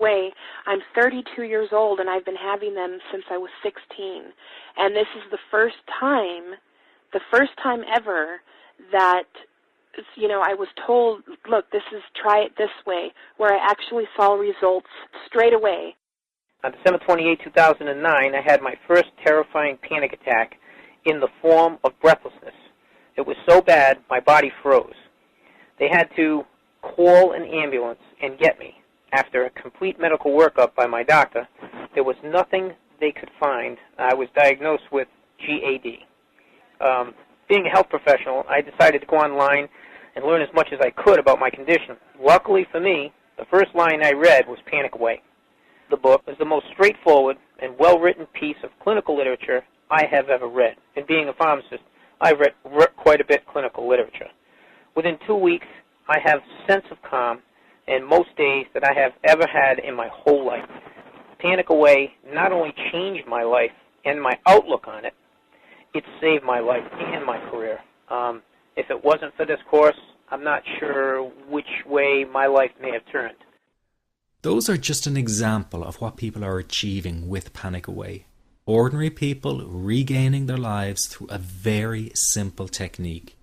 way. I'm 32 years old, and I've been having them since I was 16. And this is the first time ever that, I was told, look, try it this way, where I actually saw results straight away. On December 28, 2009, I had my first terrifying panic attack in the form of breathlessness. It was so bad, my body froze. They had to call an ambulance and get me. After a complete medical workup by my doctor, there was nothing they could find. I was diagnosed with GAD. Being a health professional, I decided to go online and learn as much as I could about my condition. Luckily for me, the first line I read was Panic Away. The book is the most straightforward and well-written piece of clinical literature I have ever read. And being a pharmacist, I've read quite a bit of clinical literature. Within 2 weeks, I have a sense of calm and most days that I have ever had in my whole life. Panic Away not only changed my life and my outlook on it, it saved my life and my career. If it wasn't for this course, I'm not sure which way my life may have turned. Those are just an example of what people are achieving with Panic Away. Ordinary people regaining their lives through a very simple technique.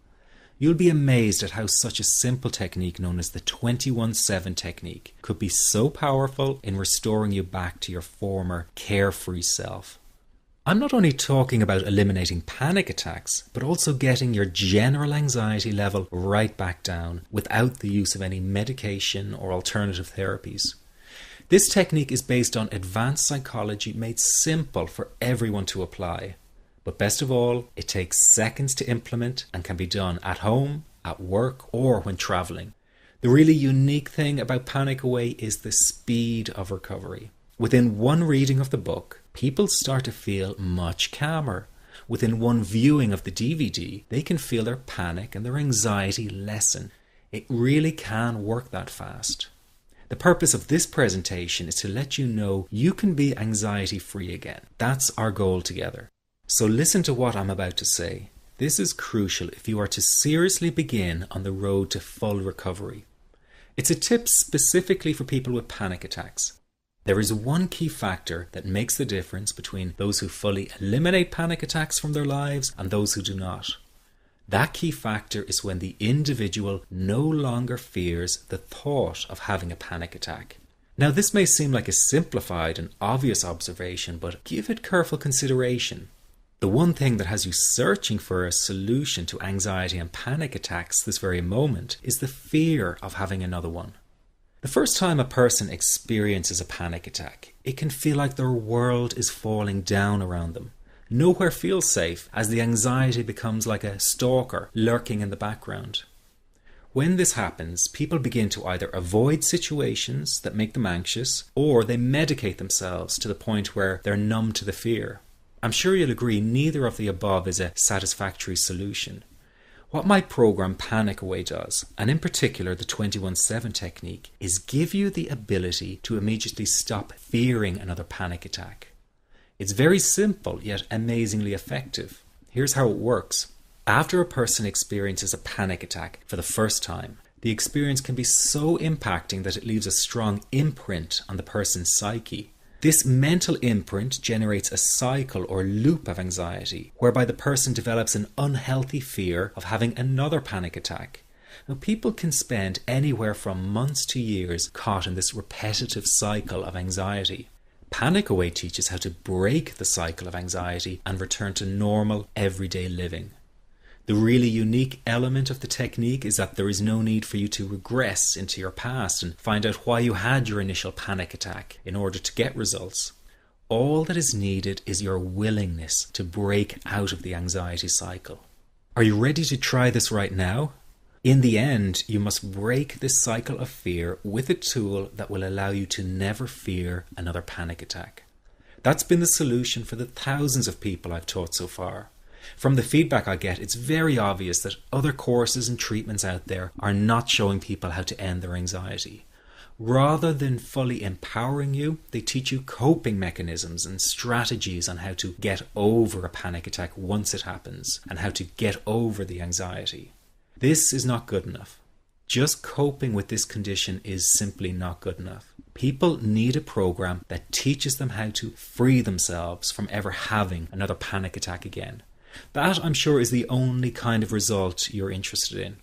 You'll be amazed at how such a simple technique known as the 21-7 technique could be so powerful in restoring you back to your former carefree self. I'm not only talking about eliminating panic attacks, but also getting your general anxiety level right back down without the use of any medication or alternative therapies. This technique is based on advanced psychology made simple for everyone to apply. But best of all, it takes seconds to implement and can be done at home, at work, or when traveling. The really unique thing about Panic Away is the speed of recovery. Within one reading of the book, people start to feel much calmer. Within one viewing of the DVD, they can feel their panic and their anxiety lessen. It really can work that fast. The purpose of this presentation is to let you know you can be anxiety-free again. That's our goal together. So listen to what I'm about to say. This is crucial if you are to seriously begin on the road to full recovery. It's a tip specifically for people with panic attacks. There is one key factor that makes the difference between those who fully eliminate panic attacks from their lives and those who do not. That key factor is when the individual no longer fears the thought of having a panic attack. Now, this may seem like a simplified and obvious observation, but give it careful consideration. The one thing that has you searching for a solution to anxiety and panic attacks this very moment is the fear of having another one. The first time a person experiences a panic attack, it can feel like their world is falling down around them. Nowhere feels safe as the anxiety becomes like a stalker lurking in the background. When this happens, people begin to either avoid situations that make them anxious, or they medicate themselves to the point where they're numb to the fear. I'm sure you'll agree neither of the above is a satisfactory solution. What my program Panic Away does, and in particular the 21-7 technique, is give you the ability to immediately stop fearing another panic attack. It's very simple yet amazingly effective. Here's how it works. After a person experiences a panic attack for the first time, the experience can be so impacting that it leaves a strong imprint on the person's psyche. This mental imprint generates a cycle or loop of anxiety, whereby the person develops an unhealthy fear of having another panic attack. Now, people can spend anywhere from months to years caught in this repetitive cycle of anxiety. Panic Away teaches how to break the cycle of anxiety and return to normal, everyday living. The really unique element of the technique is that there is no need for you to regress into your past and find out why you had your initial panic attack in order to get results. All that is needed is your willingness to break out of the anxiety cycle. Are you ready to try this right now? In the end, you must break this cycle of fear with a tool that will allow you to never fear another panic attack. That's been the solution for the thousands of people I've taught so far. From the feedback I get, it's very obvious that other courses and treatments out there are not showing people how to end their anxiety. Rather than fully empowering you, they teach you coping mechanisms and strategies on how to get over a panic attack once it happens and how to get over the anxiety. This is not good enough. Just coping with this condition is simply not good enough. People need a program that teaches them how to free themselves from ever having another panic attack again. That, I'm sure, is the only kind of result you're interested in.